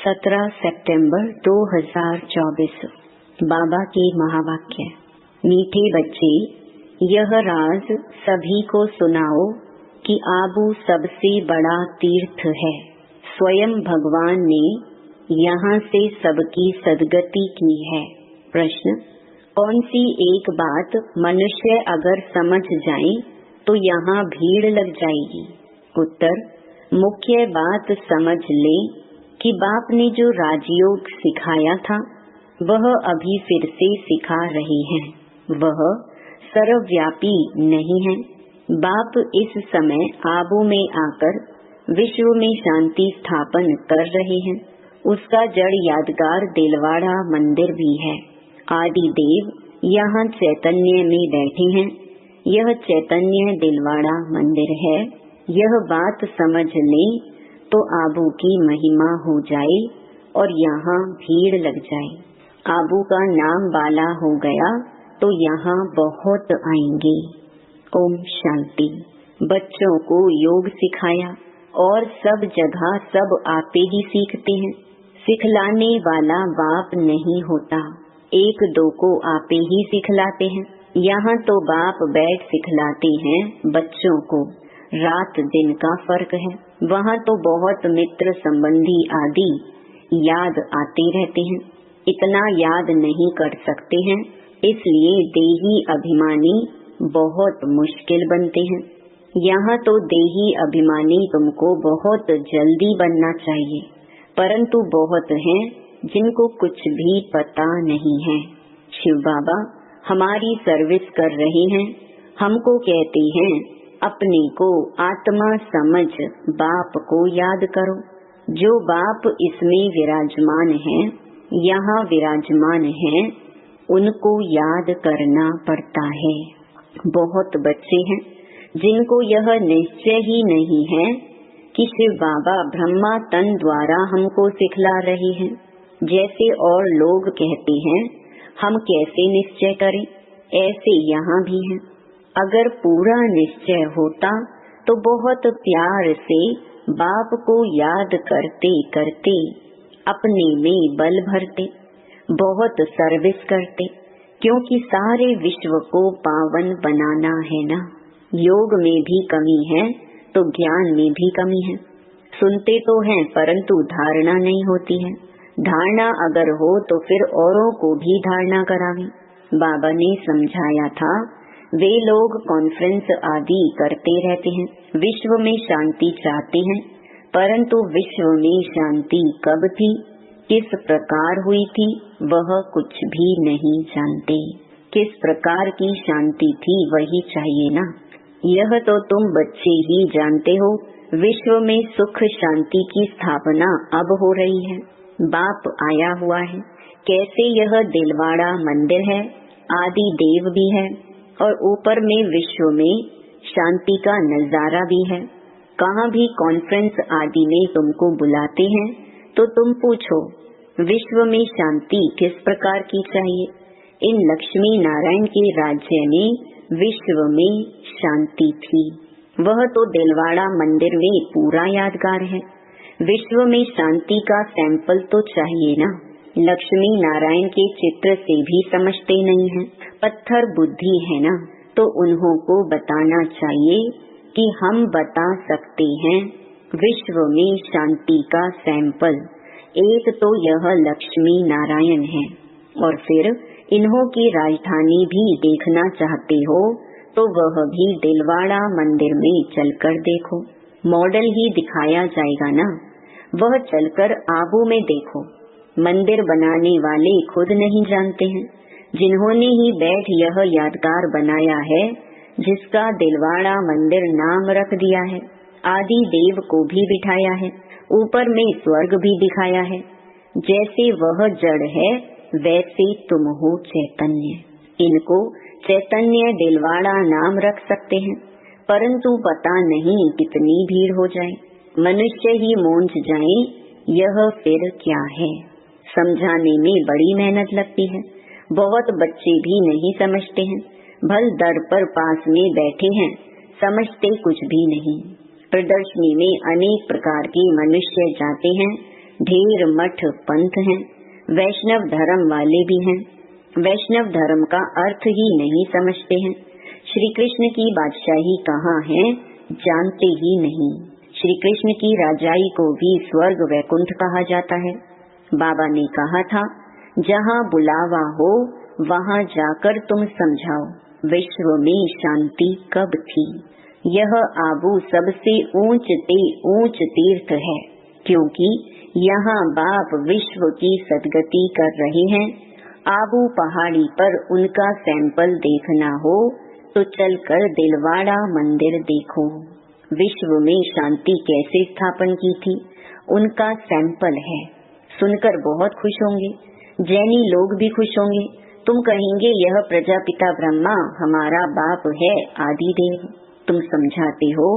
17 सितंबर 2024। बाबा के महावाक्य। मीठे बच्चे, यह राज सभी को सुनाओ कि आबू सबसे बड़ा तीर्थ है। स्वयं भगवान ने यहाँ से सबकी सद्गति की है। प्रश्न: कौन सी एक बात मनुष्य अगर समझ जाए तो यहाँ भीड़ लग जाएगी? उत्तर: मुख्य बात समझ ले कि बाप ने जो राजयोग सिखाया था वह अभी फिर से सिखा रहे हैं। वह सर्वव्यापी नहीं है। बाप इस समय आबू में आकर विश्व में शांति स्थापन कर रहे हैं। उसका जड़ यादगार दिलवाड़ा मंदिर भी है। आदि देव यहाँ चैतन्य में बैठे हैं। यह चैतन्य दिलवाड़ा मंदिर है। यह बात समझ लें तो आबू की महिमा हो जाए और यहाँ भीड़ लग जाए। आबू का नाम वाला हो गया तो यहाँ बहुत आएंगे। ओम शांति। बच्चों को योग सिखाया और सब जगह सब आपे ही सीखते हैं। सिखलाने वाला बाप नहीं होता, एक दो को आपे ही सिखलाते हैं। यहाँ तो बाप बैठ सिखलाते हैं बच्चों को। रात दिन का फर्क है। वहाँ तो बहुत मित्र संबंधी आदि याद आते रहते हैं। इतना याद नहीं कर सकते हैं, इसलिए देही अभिमानी बहुत मुश्किल बनते हैं। यहाँ तो देही अभिमानी तुमको बहुत जल्दी बनना चाहिए, परंतु बहुत हैं जिनको कुछ भी पता नहीं है। शिव बाबा हमारी सर्विस कर रहे हैं। हमको कहते हैं अपने को आत्मा समझ बाप को याद करो। जो बाप इसमें विराजमान है, यहाँ विराजमान है, उनको याद करना पड़ता है। बहुत बच्चे हैं जिनको यह निश्चय ही नहीं है कि शिव बाबा ब्रह्मा तन द्वारा हमको सिखला रहे हैं। जैसे और लोग कहते हैं हम कैसे निश्चय करें, ऐसे यहाँ भी है। अगर पूरा निश्चय होता तो बहुत प्यार से बाप को याद करते करते अपने में बल भरते, बहुत सर्विस करते, क्योंकि सारे विश्व को पावन बनाना है ना। योग में भी कमी है तो ज्ञान में भी कमी है। सुनते तो हैं परंतु धारणा नहीं होती है। धारणा अगर हो तो फिर औरों को भी धारणा करावे। बाबा ने समझाया था, वे लोग कॉन्फ्रेंस आदि करते रहते हैं, विश्व में शांति चाहते हैं, परंतु विश्व में शांति कब थी, किस प्रकार हुई थी, वह कुछ भी नहीं जानते। किस प्रकार की शांति थी वही चाहिए ना। यह तो तुम बच्चे ही जानते हो। विश्व में सुख शांति की स्थापना अब हो रही है। बाप आया हुआ है। कैसे यह दिलवाड़ा मंदिर है, आदि देव भी है और ऊपर में विश्व में शांति का नजारा भी है। कहाँ भी कॉन्फ्रेंस आदि में तुमको बुलाते हैं तो तुम पूछो विश्व में शांति किस प्रकार की चाहिए। इन लक्ष्मी नारायण के राज्य में विश्व में शांति थी। वह तो दिलवाड़ा मंदिर में पूरा यादगार है। विश्व में शांति का सैंपल तो चाहिए ना। लक्ष्मी नारायण के चित्र से भी समझते नहीं हैं। पत्थर बुद्धि है ना, तो उन्हों को बताना चाहिए कि हम बता सकते हैं विश्व में शांति का सैंपल। एक तो यह लक्ष्मी नारायण है और फिर इन्हों की राजधानी भी देखना चाहते हो तो वह भी दिलवाड़ा मंदिर में चलकर देखो। मॉडल ही दिखाया जाएगा ना, वह चलकर आबू में देखो। मंदिर बनाने वाले खुद नहीं जानते हैं। जिन्होंने ही बैठ यह यादगार बनाया है, जिसका दिलवाड़ा मंदिर नाम रख दिया है, आदि देव को भी बिठाया है, ऊपर में स्वर्ग भी दिखाया है। जैसे वह जड़ है वैसे तुम हो चैतन्य। इनको चैतन्य दिलवाड़ा नाम रख सकते हैं, परंतु पता नहीं कितनी भीड़ हो जाए, मनुष्य ही मूंझ जाए यह फिर क्या है। समझाने में बड़ी मेहनत लगती है। बहुत बच्चे भी नहीं समझते हैं। भल दर पर पास में बैठे हैं, समझते कुछ भी नहीं। प्रदर्शनी में अनेक प्रकार के मनुष्य जाते हैं, ढेर मठ पंथ हैं, वैष्णव धर्म वाले भी हैं। वैष्णव धर्म का अर्थ ही नहीं समझते हैं। श्री कृष्ण की बादशाही कहाँ है जानते ही नहीं। श्री कृष्ण की राजाई को भी स्वर्ग वैकुंठ कहा जाता है। बाबा ने कहा था, जहाँ बुलावा हो वहाँ जाकर तुम समझाओ विश्व में शांति कब थी। यह आबू सबसे ऊंच तीर्थ है, क्योंकि यहाँ बाप विश्व की सदगति कर रहे हैं। आबू पहाड़ी पर उनका सैंपल देखना हो तो चलकर दिलवाड़ा मंदिर देखो। विश्व में शांति कैसे स्थापन की थी उनका सैंपल है। सुनकर बहुत खुश होंगे, जैनी लोग भी खुश होंगे। तुम कहेंगे यह प्रजापिता ब्रह्मा हमारा बाप है आदिदेव। तुम समझाते हो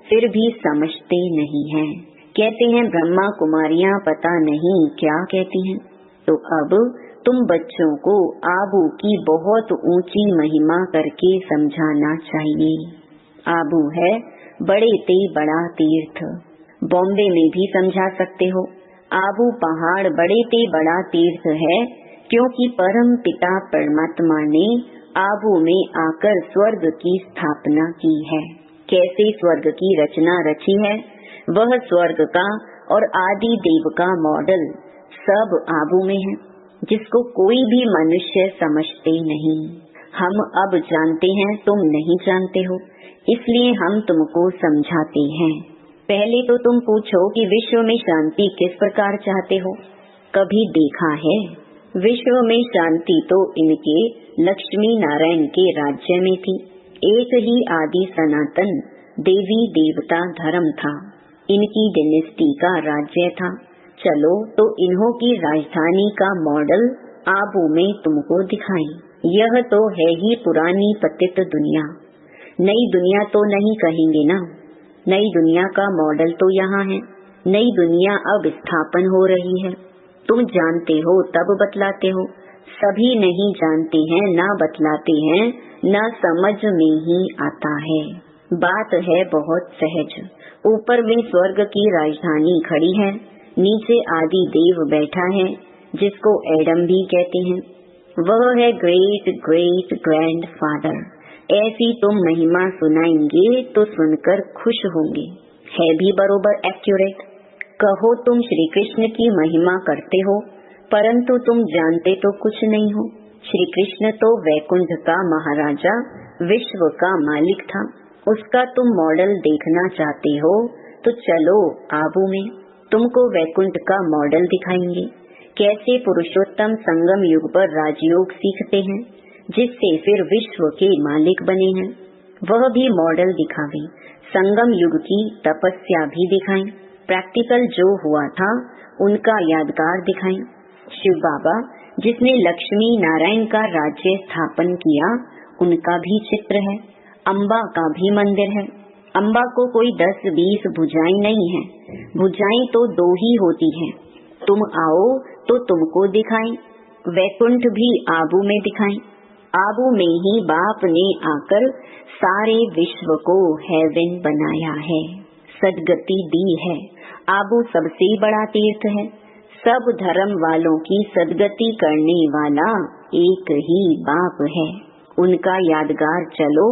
फिर भी समझते नहीं हैं। कहते हैं ब्रह्मा कुमारियां पता नहीं क्या कहती हैं। तो अब तुम बच्चों को आबू की बहुत ऊंची महिमा करके समझाना चाहिए। आबू है बड़े ते बड़ा तीर्थ। बॉम्बे में भी समझा सकते हो। आबू पहाड़ बड़े ते बड़ा तीर्थ है, क्योंकि परम पिता परमात्मा ने आबू में आकर स्वर्ग की स्थापना की है। कैसे स्वर्ग की रचना रची है, वह स्वर्ग का और आदि देव का मॉडल सब आबू में है, जिसको कोई भी मनुष्य समझते नहीं। हम अब जानते हैं, तुम नहीं जानते हो, इसलिए हम तुमको समझाते हैं। पहले तो तुम पूछो कि विश्व में शांति किस प्रकार चाहते हो। कभी देखा है? विश्व में शांति तो इनके लक्ष्मी नारायण के राज्य में थी। एक ही आदि सनातन देवी देवता धर्म था। इनकी डिनेस्टी का राज्य था। चलो तो इन्हों की राजधानी का मॉडल आबू में तुमको दिखाएं। यह तो है ही पुरानी पतित दुनिया। नई दुनिया तो नहीं कहेंगे ना। नई दुनिया का मॉडल तो यहाँ है। नई दुनिया अब स्थापन हो रही है। तुम जानते हो तब बतलाते हो। सभी नहीं जानते हैं, ना बतलाते हैं, ना समझ में ही आता है। बात है बहुत सहज। ऊपर में स्वर्ग की राजधानी खड़ी है, नीचे आदि देव बैठा है, जिसको एडम भी कहते हैं। वह है ग्रेट ग्रेट ग्रैंड फादर। ऐसी तुम महिमा सुनाएंगे तो सुनकर खुश होंगे। है भी बरोबर एक्यूरेट। कहो तुम श्री कृष्ण की महिमा करते हो, परंतु तुम जानते तो कुछ नहीं हो। श्री कृष्ण तो वैकुंठ का महाराजा, विश्व का मालिक था। उसका तुम मॉडल देखना चाहते हो तो चलो आबू में, तुमको वैकुंठ का मॉडल दिखाएंगे। कैसे पुरुषोत्तम संगम युग पर राजयोग सीखते हैं, जिससे फिर विश्व के मालिक बने हैं। वह भी मॉडल दिखावे। संगम युग की तपस्या भी दिखाएं। प्रैक्टिकल जो हुआ था उनका यादगार दिखाएं। शिव बाबा जिसने लक्ष्मी नारायण का राज्य स्थापन किया, उनका भी चित्र है। अम्बा का भी मंदिर है। अम्बा को कोई 10-20 भुजाएं नहीं है। भुजाएं तो 2 ही होती हैं। तुम आओ तो तुमको दिखाएं। वैकुंठ भी आबू में दिखाएं। आबू में ही बाप ने आकर सारे विश्व को हेवन बनाया है, सदगति दी है। आबू सबसे बड़ा तीर्थ है। सब धर्म वालों की सदगति करने वाला एक ही बाप है। उनका यादगार चलो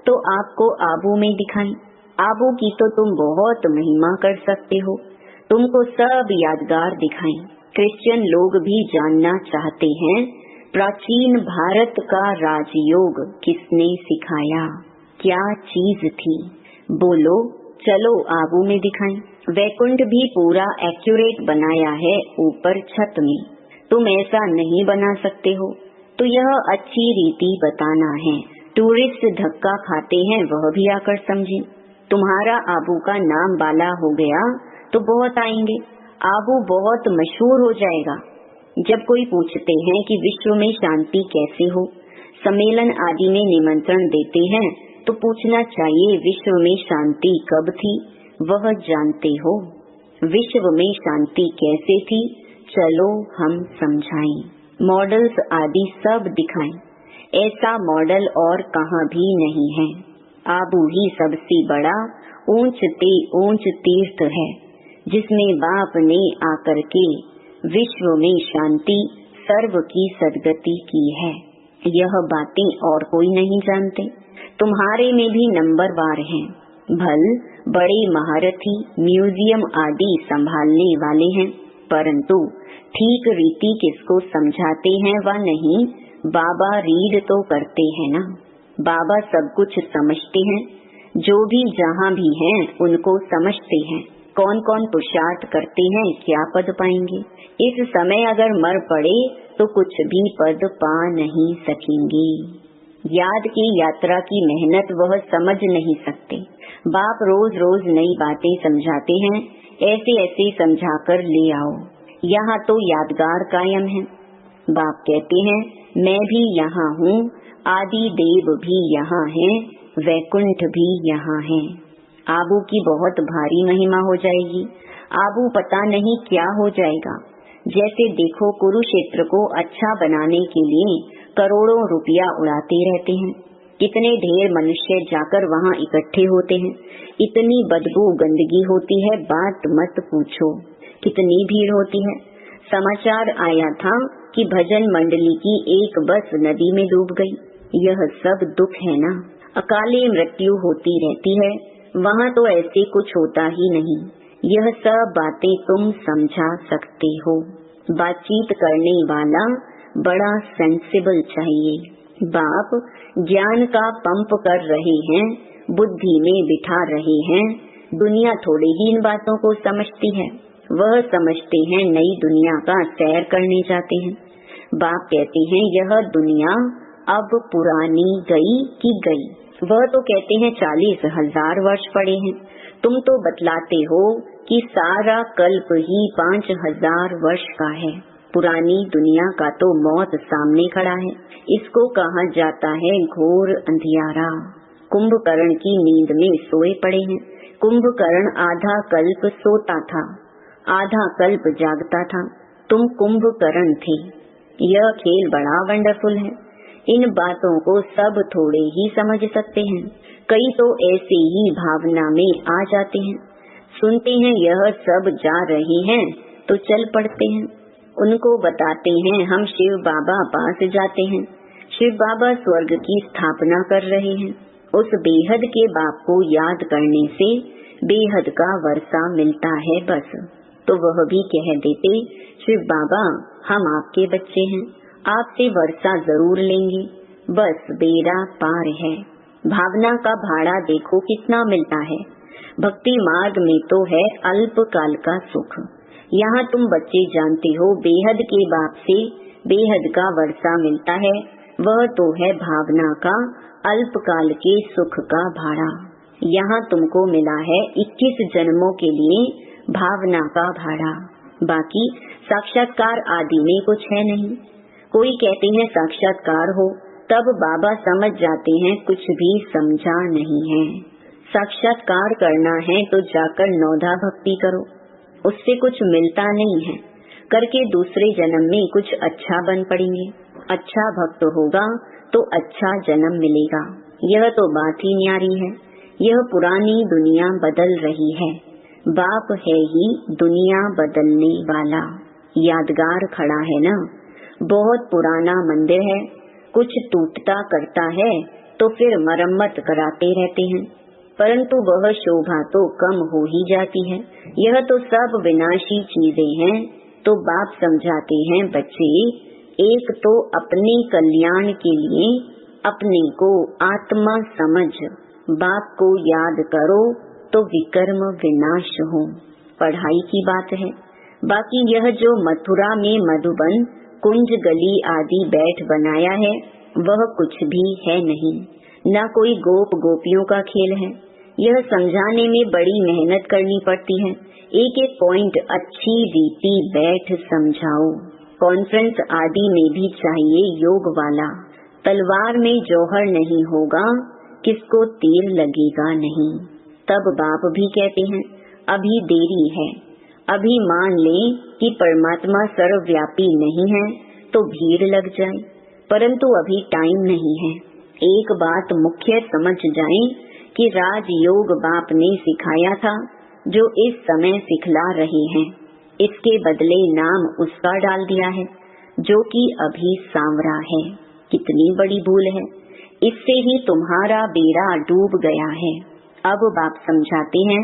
तो आपको आबू में दिखाएं। आबू की तो तुम बहुत महिमा कर सकते हो। तुमको सब यादगार दिखाएं। क्रिश्चियन लोग भी जानना चाहते हैं, प्राचीन भारत का राजयोग किसने सिखाया, क्या चीज थी। बोलो चलो आबू में दिखाएं। वैकुंठ भी पूरा एक्यूरेट बनाया है ऊपर छत में। तुम ऐसा नहीं बना सकते हो, तो यह अच्छी रीति बताना है। टूरिस्ट धक्का खाते हैं, वह भी आकर समझें। तुम्हारा आबू का नाम बाला हो गया तो बहुत आएंगे। आबू बहुत मशहूर हो जाएगा। जब कोई पूछते हैं कि विश्व में शांति कैसे हो, सम्मेलन आदि में निमंत्रण देते हैं, तो पूछना चाहिए विश्व में शांति कब थी, वह जानते हो। विश्व में शांति कैसे थी, चलो हम समझाएं। मॉडल्स आदि सब दिखाएं। ऐसा मॉडल और कहाँ भी नहीं है। आबू ही सबसे बड़ा ऊंच तीर्थ है। जिसमें बाप ने आकर के विश्व में शांति सर्व की सदगति की है। यह बातें और कोई नहीं जानते। तुम्हारे में भी नंबरवार हैं। भल बड़े महारथी म्यूजियम आदि संभालने वाले हैं, परंतु ठीक रीति किसको समझाते हैं व नहीं। बाबा रीड तो करते हैं ना। बाबा सब कुछ समझते हैं। जो भी जहाँ भी हैं उनको समझते हैं। कौन कौन पुरुषार्थ करते हैं क्या पद पाएंगे। इस समय अगर मर पड़े तो कुछ भी पद पा नहीं सकेंगे। याद की यात्रा की मेहनत वह समझ नहीं सकते। बाप रोज रोज नई बातें समझाते हैं। ऐसे ऐसे समझाकर ले आओ। यहाँ तो यादगार कायम है। बाप कहते हैं मैं भी यहाँ हूँ, आदि देव भी यहाँ है, वैकुंठ भी यहाँ है। आबू की बहुत भारी महिमा हो जाएगी। आबू पता नहीं क्या हो जाएगा। जैसे देखो कुरुक्षेत्र को अच्छा बनाने के लिए करोड़ों रुपया उड़ाते रहते हैं। कितने ढेर मनुष्य जाकर वहाँ इकट्ठे होते हैं। इतनी बदबू गंदगी होती है, बात मत पूछो। कितनी भीड़ होती है। समाचार आया था कि भजन मंडली की एक बस नदी में डूब गई। यह सब दुख है ना। अकाले मृत्यु होती रहती है। वहाँ तो ऐसे कुछ होता ही नहीं। यह सब बातें तुम समझा सकते हो। बातचीत करने वाला बड़ा सेंसिबल चाहिए। बाप ज्ञान का पंप कर रहे हैं, बुद्धि में बिठा रहे हैं। दुनिया थोड़ी ही इन बातों को समझती है। वह समझते हैं नई दुनिया का सैर करने जाते हैं। बाप कहते हैं यह दुनिया अब पुरानी गई कि गई। वह तो कहते हैं 40,000 वर्ष पड़े हैं। तुम तो बतलाते हो कि सारा कल्प ही 5,000 वर्ष का है। पुरानी दुनिया का तो मौत सामने खड़ा है। इसको कहा जाता है घोर अंधियारा। कुंभकर्ण की नींद में सोए पड़े हैं। कुंभकर्ण आधा कल्प सोता था, आधा कल्प जागता था। तुम कुंभकर्ण थे। यह खेल बड़ा वंडरफुल है। इन बातों को सब थोड़े ही समझ सकते हैं। कई तो ऐसे ही भावना में आ जाते हैं। सुनते हैं यह सब जा रहे हैं तो चल पड़ते हैं। उनको बताते हैं हम शिव बाबा पास जाते हैं। शिव बाबा स्वर्ग की स्थापना कर रहे हैं। उस बेहद के बाप को याद करने से बेहद का वर्षा मिलता है। बस तो वह भी कह देते शिव बाबा हम आपके बच्चे हैं, आपसे वर्षा जरूर लेंगे। बस बेड़ा पार है। भावना का भाड़ा देखो कितना मिलता है। भक्ति मार्ग में तो है अल्पकाल का सुख। यहाँ तुम बच्चे जानते हो बेहद के बाप से बेहद का वर्षा मिलता है। वह तो है भावना का अल्पकाल के सुख का भाड़ा। यहाँ तुमको मिला है 21 जन्मों के लिए भावना का भाड़ा। बाकी साक्षात्कार आदि में कुछ है नहीं। कोई कहते हैं साक्षात्कार हो, तब बाबा समझ जाते हैं कुछ भी समझा नहीं है। साक्षात्कार करना है तो जाकर नौधा भक्ति करो, उससे कुछ मिलता नहीं है। करके दूसरे जन्म में कुछ अच्छा बन पड़ेंगे। अच्छा भक्त होगा तो अच्छा जन्म मिलेगा। यह तो बात ही न्यारी है। यह पुरानी दुनिया बदल रही है। बाप है ही दुनिया बदलने वाला। यादगार खड़ा है ना। बहुत पुराना मंदिर है। कुछ टूटता करता है तो फिर मरम्मत कराते रहते हैं, परंतु वह शोभा तो कम हो ही जाती है। यह तो सब विनाशी चीजें हैं। तो बाप समझाते हैं बच्चे, एक तो अपने कल्याण के लिए अपने को आत्मा समझ बाप को याद करो तो विकर्म विनाश हो। पढ़ाई की बात है। बाकी यह जो मथुरा में मधुबन कुंज गली आदि बैठ बनाया है वह कुछ भी है नहीं। न कोई गोप गोपियों का खेल है। यह समझाने में बड़ी मेहनत करनी पड़ती है। एक एक पॉइंट अच्छी रीति बैठ समझाओ। कॉन्फ्रेंस आदि में भी चाहिए योग वाला। तलवार में जौहर नहीं होगा किसको तीर लगेगा नहीं। तब बाप भी कहते हैं अभी देरी है। अभी मान ले कि परमात्मा सर्वव्यापी नहीं है तो भीड़ लग जाए, परंतु अभी टाइम नहीं है। एक बात मुख्य समझ जाएं कि राजयोग बाप ने सिखाया था, जो इस समय सिखला रहे हैं, इसके बदले नाम उसका डाल दिया है जो कि अभी सांवरा है। कितनी बड़ी भूल है, इससे ही तुम्हारा बेड़ा डूब गया है। अब बाप समझाते हैं,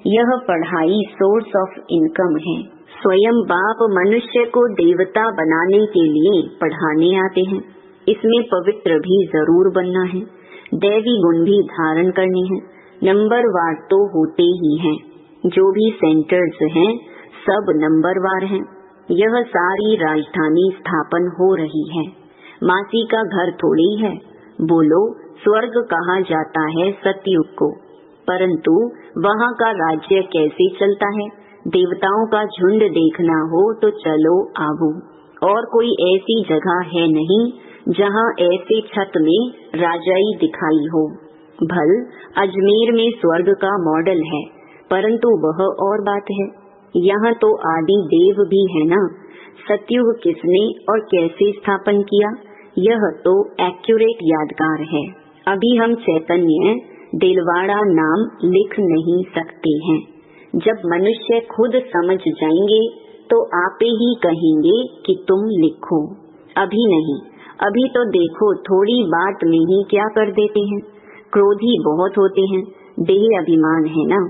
यह पढ़ाई सोर्स ऑफ इनकम है। स्वयं बाप मनुष्य को देवता बनाने के लिए पढ़ाने आते हैं। इसमें पवित्र भी जरूर बनना है, दैवी गुण भी धारण करने हैं। नंबरवार तो होते ही हैं, जो भी सेंटर्स हैं सब नंबरवार हैं। यह सारी राजधानी स्थापन हो रही है, मासी का घर थोड़ी है। बोलो, स्वर्ग कहा जाता है सतयुग को, परंतु वहाँ का राज्य कैसे चलता है? देवताओं का झुंड देखना हो तो चलो आवो। और कोई ऐसी जगह है नहीं जहाँ ऐसे छत में राजाई दिखाई हो। भल अजमेर में स्वर्ग का मॉडल है, परंतु वह और बात है। यहाँ तो आदि देव भी है ना। सतयुग किसने और कैसे स्थापन किया, यह तो एक्यूरेट यादगार है। अभी हम चैतन्य दिलवाड़ा नाम लिख नहीं सकते हैं। जब मनुष्य खुद समझ जाएंगे तो आपे ही कहेंगे कि तुम लिखो। अभी नहीं, अभी तो देखो थोड़ी बात में ही क्या कर देते हैं। क्रोधी बहुत होते हैं, देह अभिमान है ना।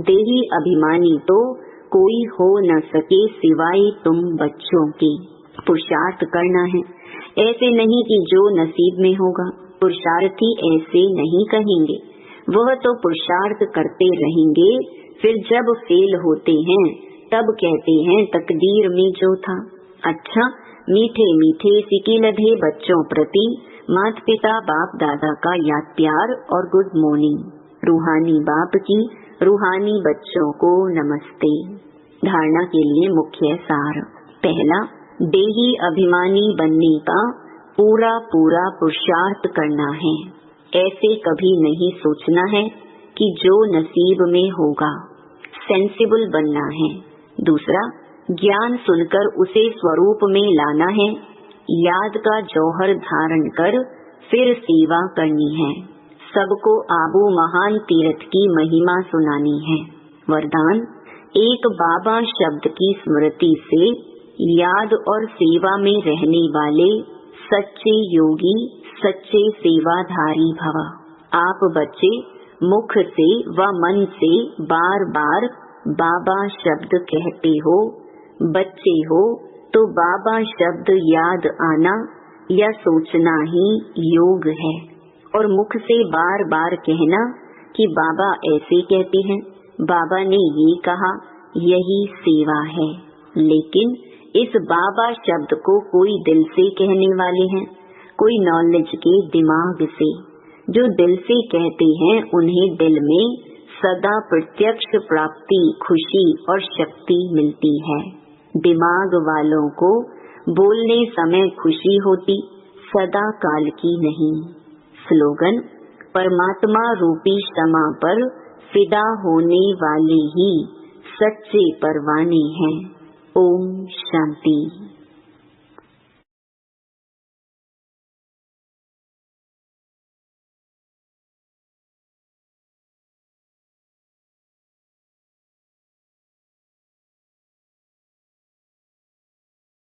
देही अभिमानी तो कोई हो न सके सिवाय तुम बच्चों के। पुरुषार्थ करना है, ऐसे नहीं कि जो नसीब में होगा। पुरुषार्थी ऐसे नहीं कहेंगे, वह तो पुरुषार्थ करते रहेंगे। फिर जब फेल होते हैं तब कहते हैं तकदीर में जो था। अच्छा, मीठे मीठे सिकिलधे बच्चों प्रति माता पिता बाप दादा का याद प्यार और गुड मॉर्निंग। रूहानी बाप की रूहानी बच्चों को नमस्ते। धारणा के लिए मुख्य सार। पहला, देही अभिमानी बनने का पूरा पूरा पुरुषार्थ करना है। ऐसे कभी नहीं सोचना है कि जो नसीब में होगा। सेंसिबल बनना है। दूसरा, ज्ञान सुनकर उसे स्वरूप में लाना है। याद का जौहर धारण कर फिर सेवा करनी है। सबको आबू महान तीर्थ की महिमा सुनानी है। वरदान, एक बाबा शब्द की स्मृति से याद और सेवा में रहने वाले सच्चे योगी, सच्चे सेवाधारी भव। आप बच्चे मुख से व मन से बार बार बाबा शब्द कहते हो। बच्चे हो तो बाबा शब्द याद आना या सोचना ही योग है, और मुख से बार बार कहना कि बाबा ऐसे कहते हैं, बाबा ने ये कहा, यही सेवा है। लेकिन इस बाबा शब्द को कोई दिल से कहने वाले हैं, कोई नॉलेज के दिमाग से। जो दिल से कहते हैं उन्हें दिल में सदा प्रत्यक्ष प्राप्ति, खुशी और शक्ति मिलती है। दिमाग वालों को बोलने समय खुशी होती, सदा काल की नहीं। स्लोगन, परमात्मा रूपी क्षमा पर फिदा होने वाले ही सच्चे परवाने हैं। ओम शांति।